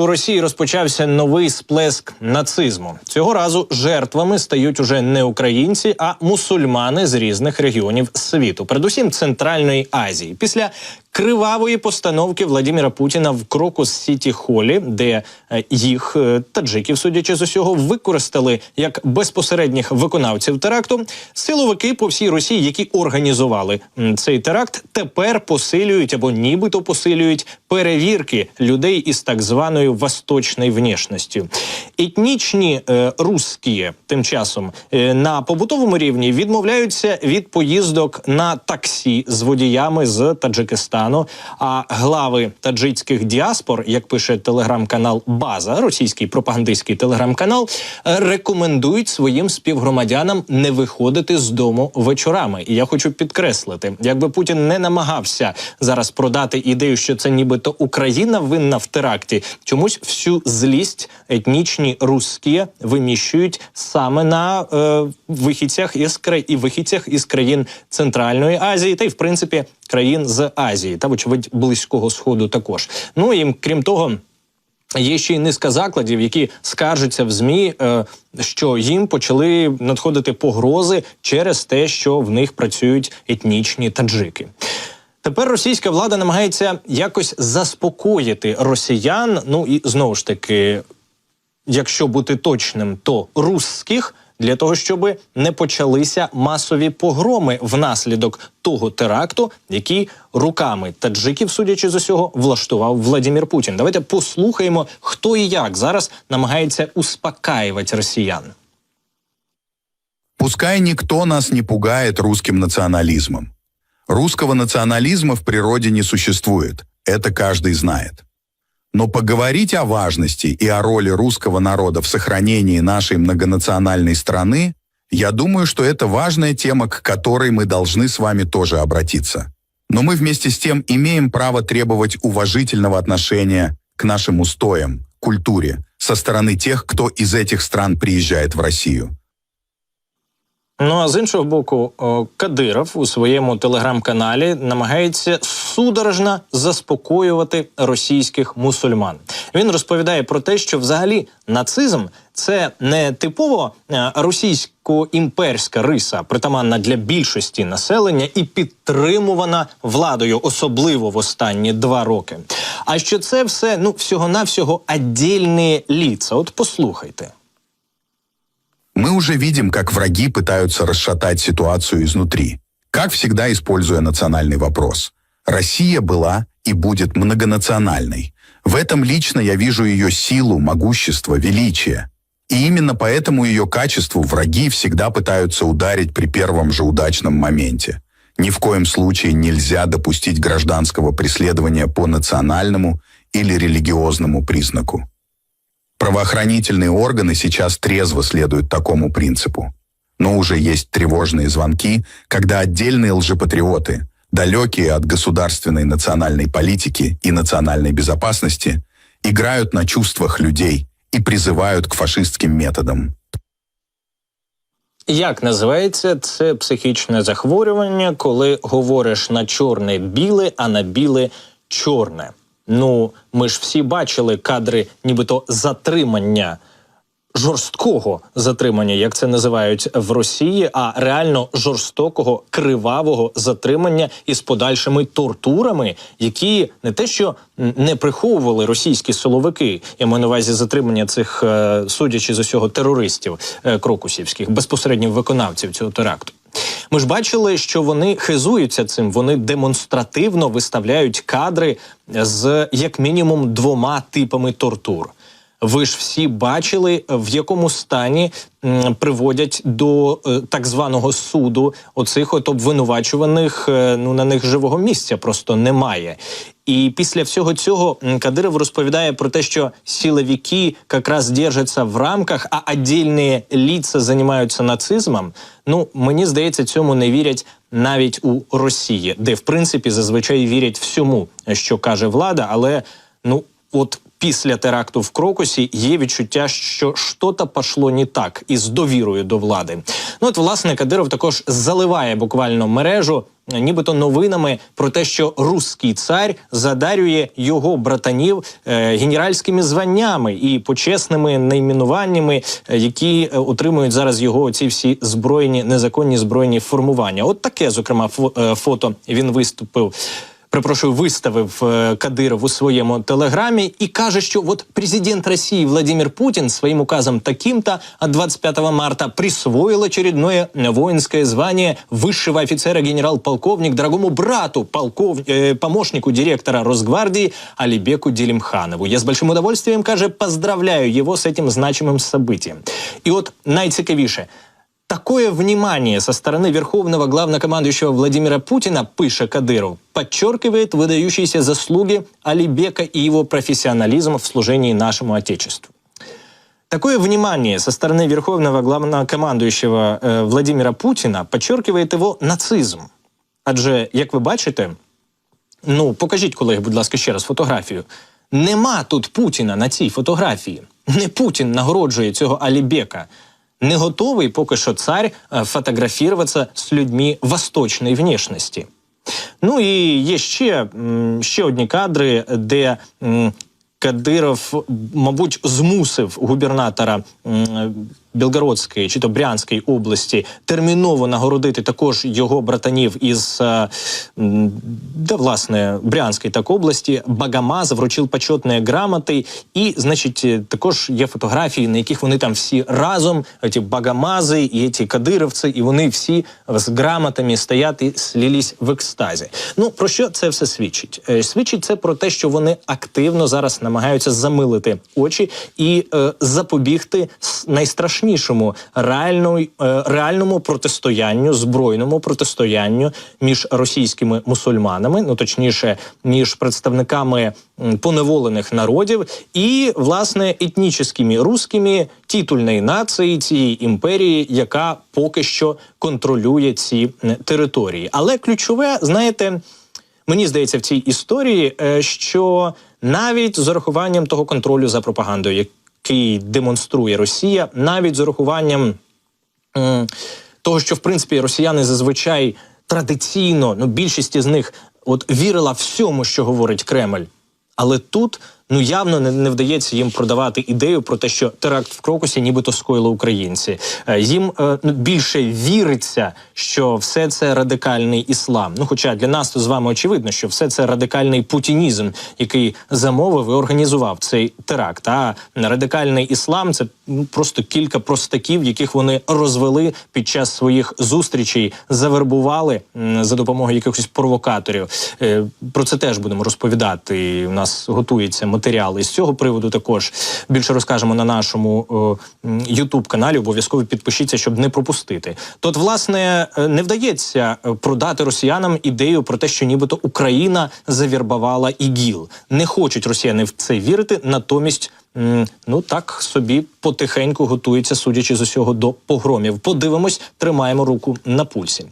У Росії розпочався новий сплеск нацизму. Цього разу жертвами стають уже не українці, а мусульмани з різних регіонів світу, передусім Центральної Азії. Після кривавої постановки Владимира Путіна в Крокус-Сіті-Холі, де їх, таджиків, судячи з усього, використали як безпосередніх виконавців теракту, силовики по всій Росії, які організували цей теракт, тепер посилюють або нібито посилюють перевірки людей із так званою восточною внешністю. Етнічні русські тим часом на побутовому рівні відмовляються від поїздок на таксі з водіями з Таджикистану, а глави таджикських діаспор, як пише телеграм-канал «База», російський пропагандистський телеграм-канал, рекомендують своїм співгромадянам не виходити з дому вечорами. І я хочу підкреслити, якби Путін не намагався зараз продати ідею, що це нібито Україна винна в теракті, чомусь всю злість етнічні русські виміщують саме на вихідцях із країн Центральної Азії та й, в принципі, країн з Азії та, вочевидь, Близького Сходу також. Ну і, крім того, є ще й низка закладів, які скаржаться в ЗМІ, що їм почали надходити погрози через те, що в них працюють етнічні таджики. Тепер російська влада намагається якось заспокоїти росіян, ну і знову ж таки, якщо бути точним, то русських, для того, щоб не почалися масові погроми внаслідок того теракту, який руками таджиків, судячи з усього, влаштував Владимир Путін. Давайте послухаємо, хто і як зараз намагається успокаювати росіян. Пускай никто нас не пугает русским национализмом. Русского национализма в природе не существует, это каждый знает. Но поговорить о важности и о роли русского народа в сохранении нашей многонациональной страны, я думаю, что это важная тема, к которой мы должны с вами тоже обратиться. Но мы вместе с тем имеем право требовать уважительного отношения к нашим устоям, культуре, со стороны тех, кто из этих стран приезжает в Россию. Ну, а з іншого боку, Кадиров у своєму телеграм-каналі намагається судорожно заспокоювати російських мусульман. Він розповідає про те, що взагалі нацизм – це не типово російсько-імперська риса, притаманна для більшості населення і підтримувана владою, особливо в останні 2 роки. А що це все, ну, всього-навсього отдельні лица. От послухайте. Мы уже видим, как враги пытаются расшатать ситуацию изнутри, как всегда используя национальный вопрос. Россия была и будет многонациональной. В этом лично я вижу ее силу, могущество, величие. И именно поэтому ее качеству враги всегда пытаются ударить при первом же удачном моменте. Ни в коем случае нельзя допустить гражданского преследования по национальному или религиозному признаку. Правоохранительные органы сейчас трезво следуют такому принципу. Но уже есть тревожные звонки, когда отдельные лжепатриоты, далекие от государственной национальной политики и национальной безопасности, играют на чувствах людей и призывают к фашистским методам. Як називається це психічне захворювання, коли говориш на чорне – біле, а на біле – чорне? Ну, ми ж всі бачили кадри нібито затримання, жорсткого затримання, як це називають в Росії, а реально жорстокого, кривавого затримання із подальшими тортурами, які не те що не приховували російські силовики, я маю на увазі затримання цих, судячи з усього, терористів крокусівських, безпосередньо виконавців цього теракту. Ми ж бачили, що вони хизуються цим, вони демонстративно виставляють кадри з як мінімум 2 типами тортур. Ви ж всі бачили, в якому стані приводять до так званого суду оцих от обвинувачуваних, ну на них живого місця просто немає. І після всього цього Кадиров розповідає про те, що силовики якраз держаться в рамках, а отдельні лица займаються нацизмом. Ну, мені здається, цьому не вірять навіть у Росії, де, в принципі, зазвичай вірять всьому, що каже влада, але, ну, от після теракту в Крокусі є відчуття, що щось пішло не так із довірою до влади. Ну от, власне, Кадиров також заливає буквально мережу нібито новинами про те, що руський цар задарює його братанів генеральськими званнями і почесними найменуваннями, які отримують зараз його ці всі збройні, незаконні збройні формування. От таке, зокрема, фото він виставив Кадиров у своєму телеграмі і каже, що от президент Росії Владимир Путин своим указом таким-то от 25 марта присвоил очередное воинское звание высшего офицера генерал-полковник дорогому брату, помощнику директора Росгвардии Алибеку Делимханову. Я с большим удовольствием, каже, поздравляю его с этим значимым событием. И вот найцікавіше, такое внимание со стороны верховного главнокомандующего Владимира Путина, пише Кадыров, подчеркивает выдающиеся заслуги Алибека и его профессионализм в служении нашему Отечеству. Такое внимание со стороны верховного главнокомандующего Владимира Путина подчеркивает его нацизм. Адже, як ви бачите, покажіть, колеги, будь ласка, ще раз фотографію. Нема тут Путіна на цій фотографії. Не Путін нагороджує цього Алибека. Не готовий поки що цар фотографуватися з людьми восточної внешності. Ну і є ще одні кадри, де Кадиров, мабуть, змусив губернатора Білгородської чи то Брянської області терміново нагородити також його братанів із, власне, Брянської так області. Багамаз вручив почетні грамоти і, значить, також є фотографії, на яких вони там всі разом, ці Багамази і ці кадировці, і вони всі з грамотами стоять і слились в екстазі. Про що це все свідчить? Свідчить це про те, що вони активно зараз намагаються замилити очі і запобігти найстрашнішому реальному протистоянню, збройному протистоянню між російськими мусульманами, точніше, між представниками поневолених народів і, власне, етнічними русскими титульної нації цієї імперії, яка поки що контролює ці території. Але ключове, знаєте, мені здається, в цій історії, що навіть з урахуванням того контролю за пропагандою, який демонструє Росія, навіть з урахуванням того, що, в принципі, росіяни зазвичай традиційно, більшість з них вірила всьому, що говорить Кремль. Але тут, явно не вдається їм продавати ідею про те, що теракт в Крокусі нібито скоїли українці. Їм більше віриться, що все це радикальний іслам. Хоча для нас то з вами очевидно, що все це радикальний путінізм, який замовив і організував цей теракт. А радикальний іслам – це просто кілька простаків, яких вони розвели під час своїх зустрічей, завербували за допомогою якихось провокаторів. Про це теж будемо розповідати. У нас готується матеріали з цього приводу також. Більше розкажемо на нашому YouTube-каналі. Обов'язково підпишіться, щоб не пропустити. Тут, власне, не вдається продати росіянам ідею про те, що нібито Україна завірбувала ІГІЛ. Не хочуть росіяни в це вірити, натомість так собі потихеньку готуються, судячи з усього, до погромів. Подивимось, тримаємо руку на пульсі.